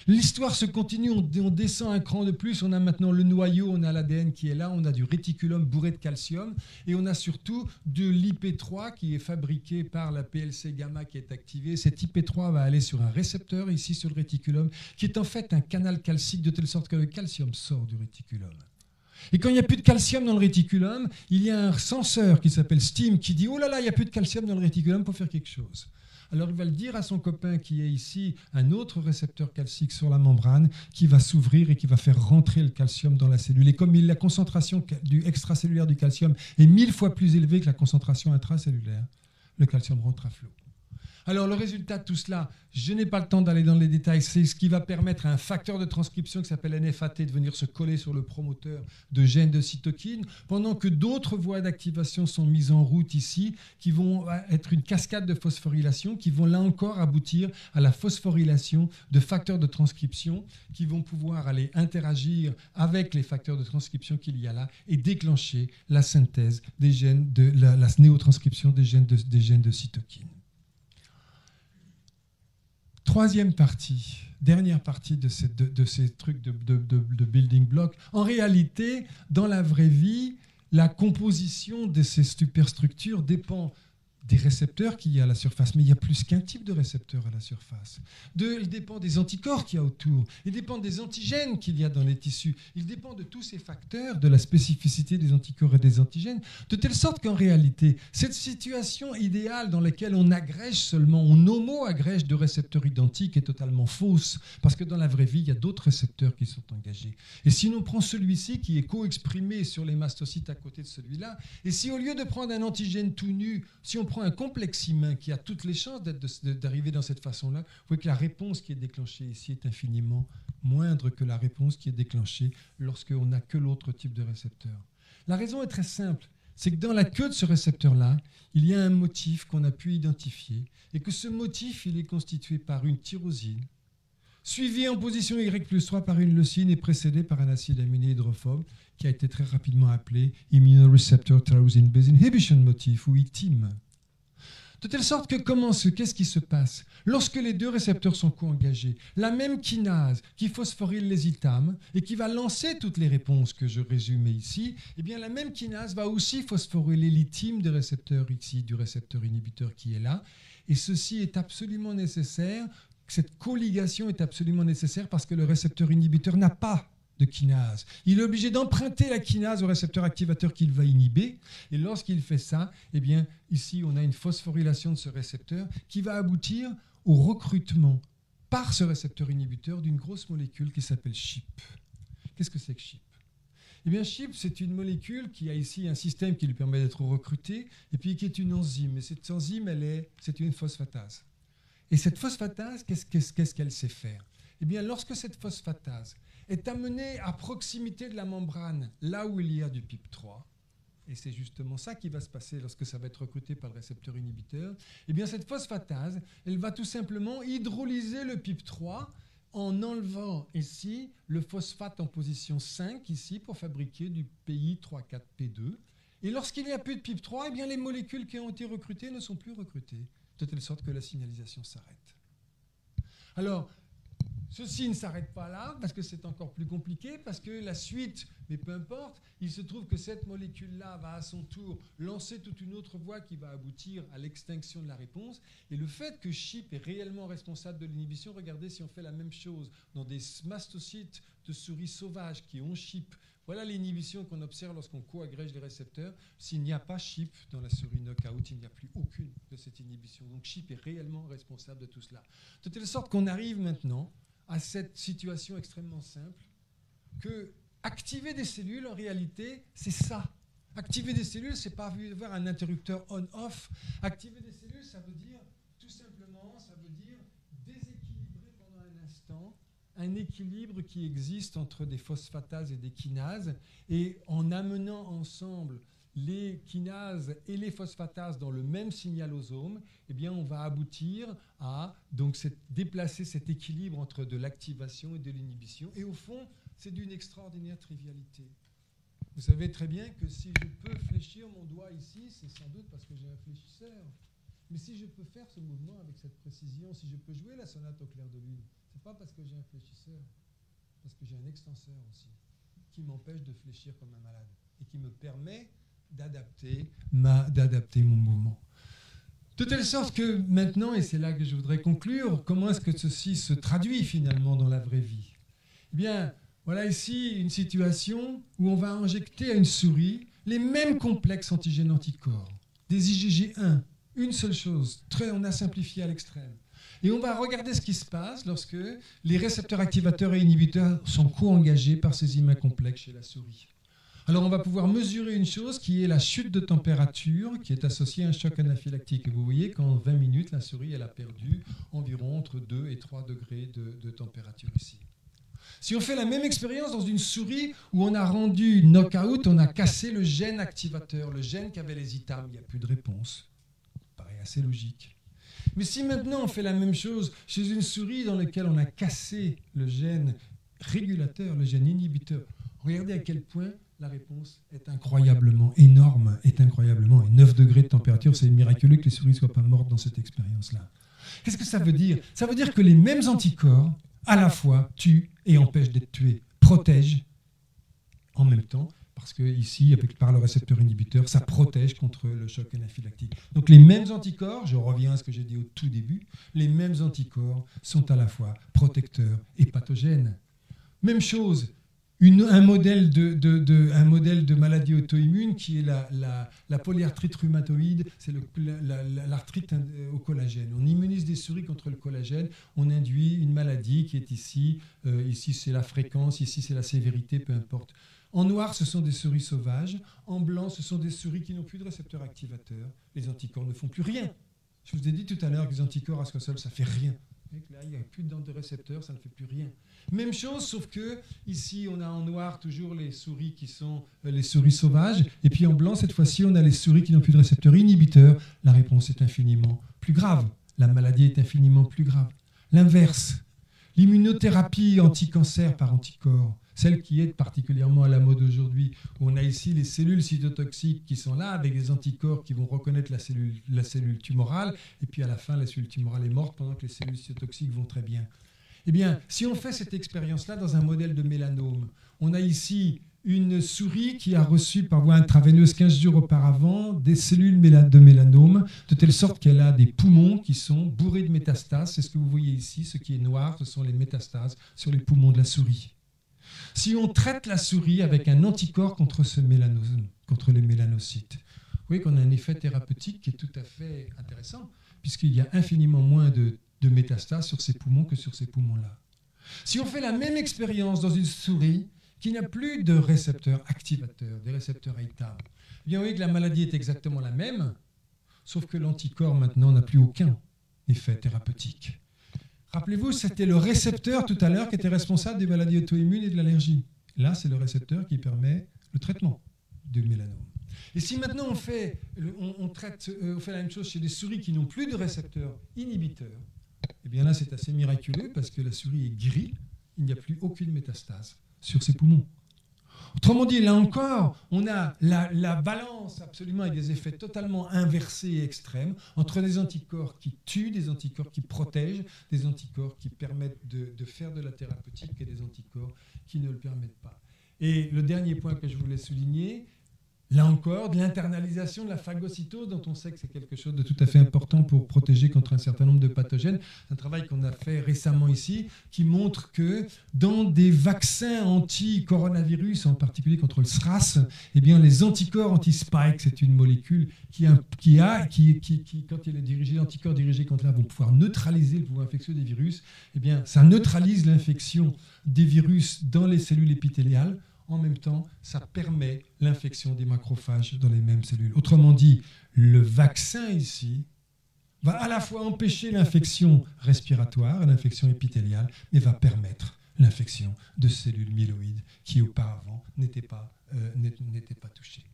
L'histoire se continue, on descend un cran de plus, on a maintenant le noyau, on a l'ADN qui est là, on a du réticulum bourré de calcium, et on a surtout de l'IP3 qui est fabriqué par la PLC gamma qui est activée. Cet IP3 va aller sur un récepteur ici sur le réticulum, qui est en fait un canal calcique de telle sorte que le calcium sort du réticulum. Et quand il n'y a plus de calcium dans le réticulum, il y a un senseur qui s'appelle STEAM qui dit « Oh là là, il n'y a plus de calcium dans le réticulum pour faire quelque chose ». Alors il va le dire à son copain qui est ici, un autre récepteur calcique sur la membrane, qui va s'ouvrir et qui va faire rentrer le calcium dans la cellule. Et comme la concentration extracellulaire du calcium est 1000 fois plus élevée que la concentration intracellulaire, le calcium rentre à flot. Alors le résultat de tout cela, je n'ai pas le temps d'aller dans les détails, c'est ce qui va permettre à un facteur de transcription qui s'appelle NFAT de venir se coller sur le promoteur de gènes de cytokines, pendant que d'autres voies d'activation sont mises en route ici, qui vont être une cascade de phosphorylation, qui vont là encore aboutir à la phosphorylation de facteurs de transcription, qui vont pouvoir aller interagir avec les facteurs de transcription qu'il y a là et déclencher la synthèse des gènes, la néotranscription des gènes de cytokines. Troisième partie, dernière partie de ces trucs de building block. En réalité, dans la vraie vie, la composition de ces superstructures dépend des récepteurs qu'il y a à la surface, mais il y a plus qu'un type de récepteur à la surface. Il dépend des anticorps qu'il y a autour, il dépend des antigènes qu'il y a dans les tissus, il dépend de tous ces facteurs, de la spécificité des anticorps et des antigènes, de telle sorte qu'en réalité, cette situation idéale dans laquelle on agrège seulement, on homo-agrège de récepteurs identiques est totalement fausse, parce que dans la vraie vie, il y a d'autres récepteurs qui sont engagés. Et si on prend celui-ci qui est co-exprimé sur les mastocytes à côté de celui-là, et si au lieu de prendre un antigène tout nu, si on prend un complexe humain qui a toutes les chances d'arriver dans cette façon-là, vous voyez que la réponse qui est déclenchée ici est infiniment moindre que la réponse qui est déclenchée lorsqu'on n'a que l'autre type de récepteur. La raison est très simple, c'est que dans la queue de ce récepteur-là, il y a un motif qu'on a pu identifier, et que ce motif, il est constitué par une tyrosine, suivi en position Y+3 par une leucine et précédé par un acide aminé hydrophobe qui a été très rapidement appelé Immunoreceptor Tyrosine Base Inhibition Motif, ou ITIM. De telle sorte que qu'est-ce qui se passe? Lorsque les deux récepteurs sont co-engagés, la même kinase qui phosphoryle les itames et qui va lancer toutes les réponses que je résumais ici, eh bien la même kinase va aussi phosphoryler l'ITIM des récepteurs ici, du récepteur inhibiteur qui est là. Et ceci est absolument nécessaire, cette coligation est absolument nécessaire parce que le récepteur inhibiteur n'a pas de kinase. Il est obligé d'emprunter la kinase au récepteur activateur qu'il va inhiber. Et lorsqu'il fait ça, eh bien, ici, on a une phosphorylation de ce récepteur qui va aboutir au recrutement par ce récepteur inhibiteur d'une grosse molécule qui s'appelle CHIP. Qu'est-ce que c'est que CHIP? Eh bien, CHIP, c'est une molécule qui a ici un système qui lui permet d'être recruté et puis qui est une enzyme. Et cette enzyme, c'est une phosphatase. Et cette phosphatase, qu'est-ce qu'elle sait faire? Eh bien, lorsque cette phosphatase est amenée à proximité de la membrane, là où il y a du PIP3, et c'est justement ça qui va se passer lorsque ça va être recruté par le récepteur inhibiteur, eh bien, cette phosphatase, elle va tout simplement hydrolyser le PIP3 en enlevant ici le phosphate en position 5, ici, pour fabriquer du PI3,4P2. Et lorsqu'il n'y a plus de PIP3, eh bien, les molécules qui ont été recrutées ne sont plus recrutées, de telle sorte que la signalisation s'arrête. Alors, ceci ne s'arrête pas là, parce que c'est encore plus compliqué, parce que la suite, mais peu importe, il se trouve que cette molécule-là va à son tour lancer toute une autre voie qui va aboutir à l'extinction de la réponse. Et le fait que CHIP est réellement responsable de l'inhibition, regardez si on fait la même chose dans des mastocytes de souris sauvages qui ont CHIP. Voilà l'inhibition qu'on observe lorsqu'on co-agrège les récepteurs. S'il n'y a pas CHIP dans la souris knockout, il n'y a plus aucune de cette inhibition. Donc CHIP est réellement responsable de tout cela. De telle sorte qu'on arrive maintenant à cette situation extrêmement simple que activer des cellules, en réalité, c'est ça. Activer des cellules, c'est pas avoir un interrupteur on-off. Activer des cellules, ça veut dire, tout simplement, ça veut dire déséquilibrer pendant un instant un équilibre qui existe entre des phosphatases et des kinases, et en amenant ensemble les kinases et les phosphatases dans le même signalosome, eh bien, on va aboutir à donc, déplacer cet équilibre entre de l'activation et de l'inhibition. Et au fond, c'est d'une extraordinaire trivialité. Vous savez très bien que si je peux fléchir mon doigt ici, c'est sans doute parce que j'ai un fléchisseur. Mais si je peux faire ce mouvement avec cette précision, si je peux jouer la sonate au clair de lune, c'est pas parce que j'ai un fléchisseur, parce que j'ai un extenseur aussi, qui m'empêche de fléchir comme un malade et qui me permet d'adapter mon mouvement. De telle sorte que maintenant, et c'est là que je voudrais conclure, comment est-ce que ceci se traduit finalement dans la vraie vie? Eh bien, voilà ici une situation où on va injecter à une souris les mêmes complexes antigènes-anticorps, des IgG1, une seule chose, on a simplifié à l'extrême. Et on va regarder ce qui se passe lorsque les récepteurs activateurs et inhibiteurs sont co-engagés par ces IMA complexes chez la souris. Alors on va pouvoir mesurer une chose qui est la chute de température qui est associée à un choc anaphylactique. Et vous voyez qu'en 20 minutes, la souris elle a perdu environ entre 2 et 3 degrés de température ici. Si on fait la même expérience dans une souris où on a rendu knockout, on a cassé le gène activateur, le gène qui avait les itames, il n'y a plus de réponse. Ça paraît assez logique. Mais si maintenant on fait la même chose chez une souris dans laquelle on a cassé le gène régulateur, le gène inhibiteur, regardez à quel point La réponse est incroyablement énorme, est incroyablement. Et 9 degrés de température, c'est miraculeux que les souris ne soient pas mortes dans cette expérience-là. Qu'est-ce que ça veut dire? Ça veut dire que les mêmes anticorps, à la fois, tuent et empêchent d'être tués, protègent en même temps, parce que ici, par le récepteur inhibiteur, ça protège contre le choc anaphylactique. Donc les mêmes anticorps, je reviens à ce que j'ai dit au tout début, les mêmes anticorps sont à la fois protecteurs et pathogènes. Même chose, un modèle de maladie auto-immune qui est la polyarthrite rhumatoïde, c'est l'arthrite au collagène. On immunise des souris contre le collagène, on induit une maladie qui est ici, ici c'est la fréquence, ici c'est la sévérité, peu importe. En noir, ce sont des souris sauvages. En blanc, ce sont des souris qui n'ont plus de récepteurs activateurs. Les anticorps ne font plus rien. Je vous ai dit tout à l'heure que les anticorps à soi seul, ça ne fait rien. Là, il n'y a plus de récepteurs, ça ne fait plus rien. Même chose, sauf que ici, on a en noir toujours les souris qui sont les souris sauvages. Et puis en blanc, cette fois-ci, on a les souris qui n'ont plus de récepteurs inhibiteurs. La réponse est infiniment plus grave. La maladie est infiniment plus grave. L'inverse, l'immunothérapie anti-cancer par anticorps, celle qui est particulièrement à la mode aujourd'hui, où on a ici les cellules cytotoxiques qui sont là, avec des anticorps qui vont reconnaître la cellule tumorale, et puis à la fin, la cellule tumorale est morte pendant que les cellules cytotoxiques vont très bien. Eh bien, si on fait cette expérience-là dans un modèle de mélanome, on a ici une souris qui a reçu par voie intraveineuse 15 jours auparavant des cellules de mélanome, de telle sorte qu'elle a des poumons qui sont bourrés de métastases. C'est ce que vous voyez ici, ce qui est noir, ce sont les métastases sur les poumons de la souris. Si on traite la souris avec un anticorps contre ce mélanome, contre les mélanocytes, vous voyez qu'on a un effet thérapeutique qui est tout à fait intéressant, puisqu'il y a infiniment moins de métastases sur ces poumons que sur ces poumons-là. Si on fait la même expérience dans une souris qui n'a plus de récepteurs activateurs, des récepteurs AITA, eh bien vous voyez que la maladie est exactement la même, sauf que l'anticorps maintenant n'a plus aucun effet thérapeutique. Rappelez-vous, c'était le récepteur tout à l'heure qui était responsable des maladies auto-immunes et de l'allergie. Là, c'est le récepteur qui permet le traitement du mélanome. Et si maintenant on fait la même chose chez des souris qui n'ont plus de récepteurs inhibiteurs, eh bien là, c'est assez miraculeux parce que la souris est guérie, il n'y a plus aucune métastase sur ses poumons. Autrement dit, là encore, on a la balance absolument avec des effets totalement inversés et extrêmes entre des anticorps qui tuent, des anticorps qui protègent, des anticorps qui permettent de faire de la thérapeutique et des anticorps qui ne le permettent pas. Et le dernier point que je voulais souligner, là encore, de l'internalisation de la phagocytose, dont on sait que c'est quelque chose de tout à fait important pour protéger contre un certain nombre de pathogènes. C'est un travail qu'on a fait récemment ici, qui montre que dans des vaccins anti-coronavirus, en particulier contre le SRAS, eh bien, les anticorps anti-spike, c'est une molécule qui quand il est dirigé, l'anticorps dirigé contre là, vont pouvoir neutraliser le pouvoir infectieux des virus. Eh bien, ça neutralise l'infection des virus dans les cellules épithéliales. En même temps, ça permet l'infection des macrophages dans les mêmes cellules. Autrement dit, le vaccin ici va à la fois empêcher l'infection respiratoire, l'infection épithéliale, mais va permettre l'infection de cellules myéloïdes qui auparavant n'étaient pas touchées.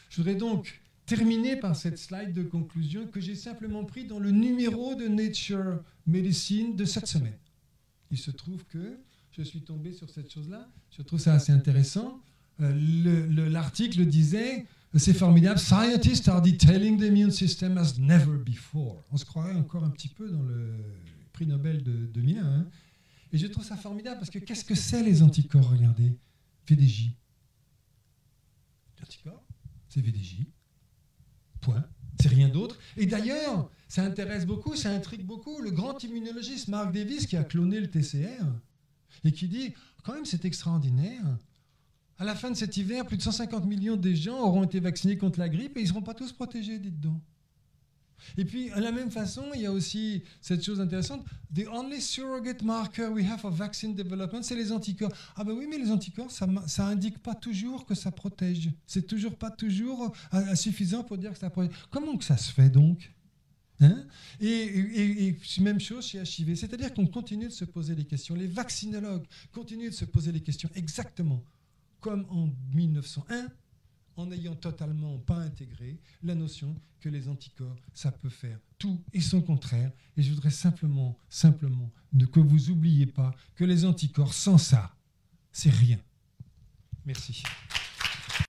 Je voudrais donc terminer par cette slide de conclusion que j'ai simplement pris dans le numéro de Nature Medicine de cette semaine. Il se trouve que je suis tombé sur cette chose-là. Je trouve ça assez intéressant. L'article disait, c'est formidable, Scientists are detailing the immune system as never before. On se croirait encore un petit peu dans le prix Nobel de 2001. Hein. Et je trouve ça formidable parce que qu'est-ce que c'est les anticorps? Regardez, VDJ. L'anticorps, c'est VDJ. Point. C'est rien d'autre. Et d'ailleurs, ça intéresse beaucoup, ça intrigue beaucoup le grand immunologiste Mark Davis qui a cloné le TCR. Et qui dit, quand même, c'est extraordinaire. À la fin de cet hiver, plus de 150 millions de gens auront été vaccinés contre la grippe et ils ne seront pas tous protégés, dites donc. Et puis, de la même façon, il y a aussi cette chose intéressante. The only surrogate marker we have of vaccine development, c'est les anticorps. Ah ben oui, mais les anticorps, ça indique pas toujours que ça protège. C'est toujours pas toujours suffisant pour dire que ça protège. Comment que ça se fait donc ? Hein? Et même chose chez HIV, c'est-à-dire qu'on continue de se poser des questions. Les vaccinologues continuent de se poser des questions exactement comme en 1901, en n'ayant totalement pas intégré la notion que les anticorps, ça peut faire tout et son contraire. Et je voudrais simplement que vous n'oubliez pas que les anticorps, sans ça, c'est rien. Merci.